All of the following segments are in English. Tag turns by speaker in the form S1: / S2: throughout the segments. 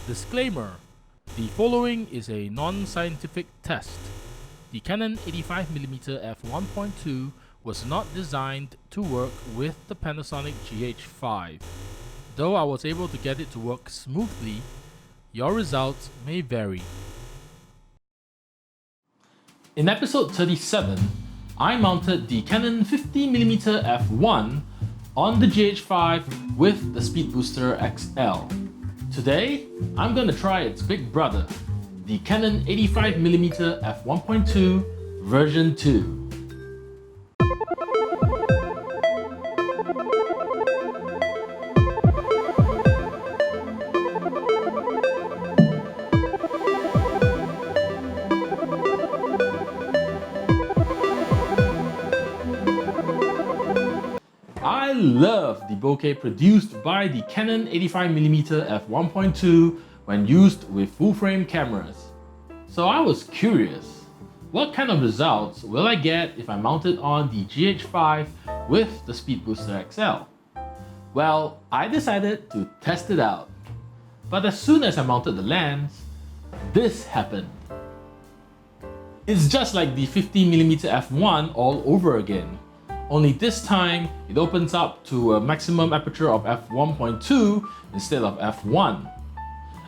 S1: Disclaimer: the following is a non-scientific test. The Canon 85mm f1.2 was not designed to work with the Panasonic GH5. Though I was able to get it to work smoothly, your results may vary. In episode 37, I mounted the Canon 50mm f1 on the GH5 with the Speedbooster XL. Today, I'm gonna try its big brother, the Canon 85mm f1.2 version 2. I love the bokeh produced by the Canon 85mm f1.2 when used with full-frame cameras. So I was curious, what kind of results will I get if I mount it on the GH5 with the Speedbooster XL? Well, I decided to test it out. But as soon as I mounted the lens, this happened. It's just like the 50mm f1 all over again. Only this time, it opens up to a maximum aperture of f1.2 instead of f1.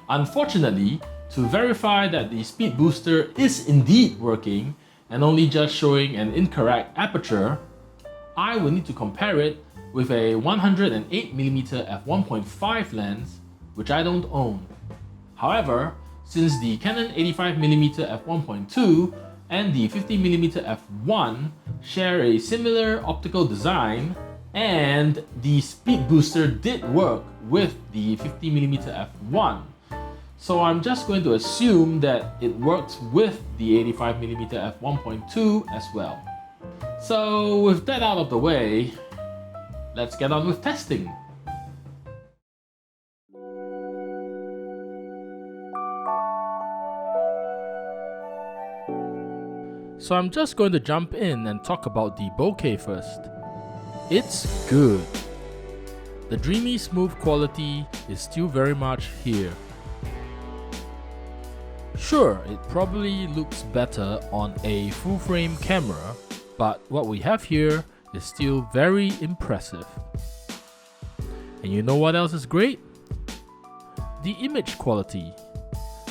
S1: Unfortunately, to verify that the speed booster is indeed working and only just showing an incorrect aperture, I will need to compare it with a 108mm f1.5 lens, which I don't own. However, since the Canon 85mm f1.2 and the 50mm f1 share a similar optical design, and the speed booster did work with the 50mm f1. So I'm just going to assume that it works with the 85mm f1.2 as well. So with that out of the way, let's get on with testing. So I'm just going to jump in and talk about the bokeh first. It's good. The dreamy smooth quality is still very much here. Sure, it probably looks better on a full frame camera, but what we have here is still very impressive. And you know what else is great? The image quality.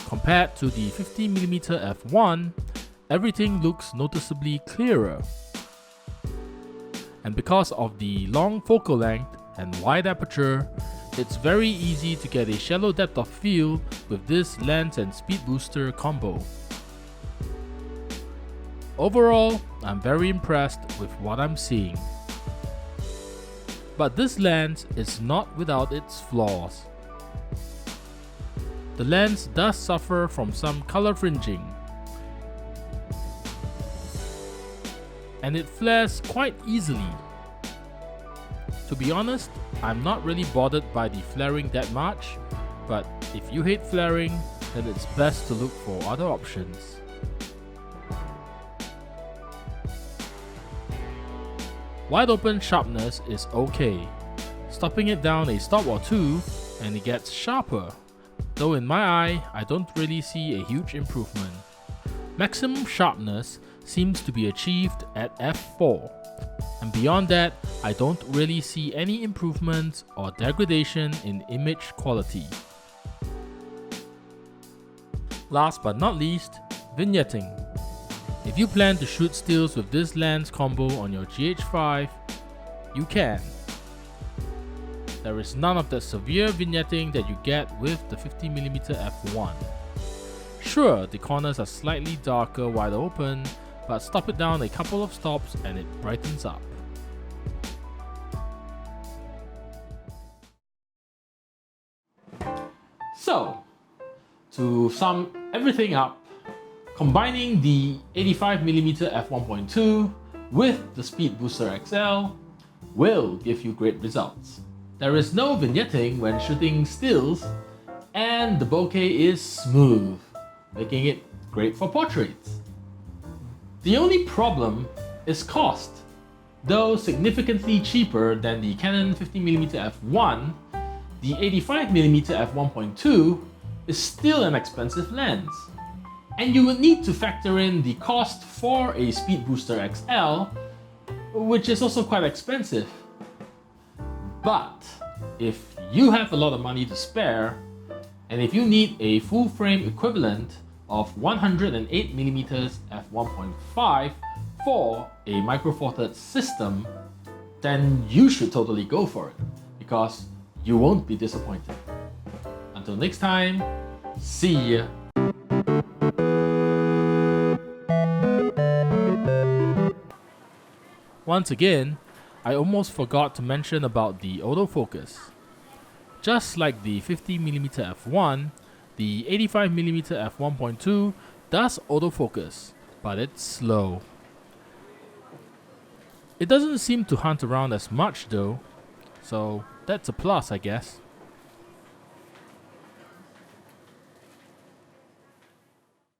S1: Compared to the 50mm f1, everything looks noticeably clearer. And because of the long focal length and wide aperture, it's very easy to get a shallow depth of field with this lens and speed booster combo. Overall, I'm very impressed with what I'm seeing. But this lens is not without its flaws. The lens does suffer from some color fringing, and it flares quite easily. To be honest, I'm not really bothered by the flaring that much, but if you hate flaring, then it's best to look for other options. Wide open sharpness is okay. Stopping it down a stop or two and it gets sharper, though in my eye, I don't really see a huge improvement. Maximum sharpness seems to be achieved at f4, and beyond that, I don't really see any improvements or degradation in image quality. Last but not least, vignetting. If you plan to shoot stills with this lens combo on your GH5, you can. There is none of that severe vignetting that you get with the 50mm f1. Sure, the corners are slightly darker wide open, but stop it down a couple of stops and it brightens up. So, to sum everything up, combining the 85mm f1.2 with the Speedbooster XL will give you great results. There is no vignetting when shooting stills, and the bokeh is smooth, making it great for portraits. The only problem is cost. Though significantly cheaper than the Canon 50mm f1, the 85mm f1.2 is still an expensive lens. And you would need to factor in the cost for a Speedbooster XL, which is also quite expensive. But if you have a lot of money to spare, and if you need a full frame equivalent of 108mm f1.5 for a Micro Four Thirds system, then you should totally go for it, because you won't be disappointed. Until next time, see ya! Once again, I almost forgot to mention about the autofocus. Just like the 50mm f1, the 85mm f1.2 does autofocus, but it's slow. It doesn't seem to hunt around as much though, so that's a plus, I guess.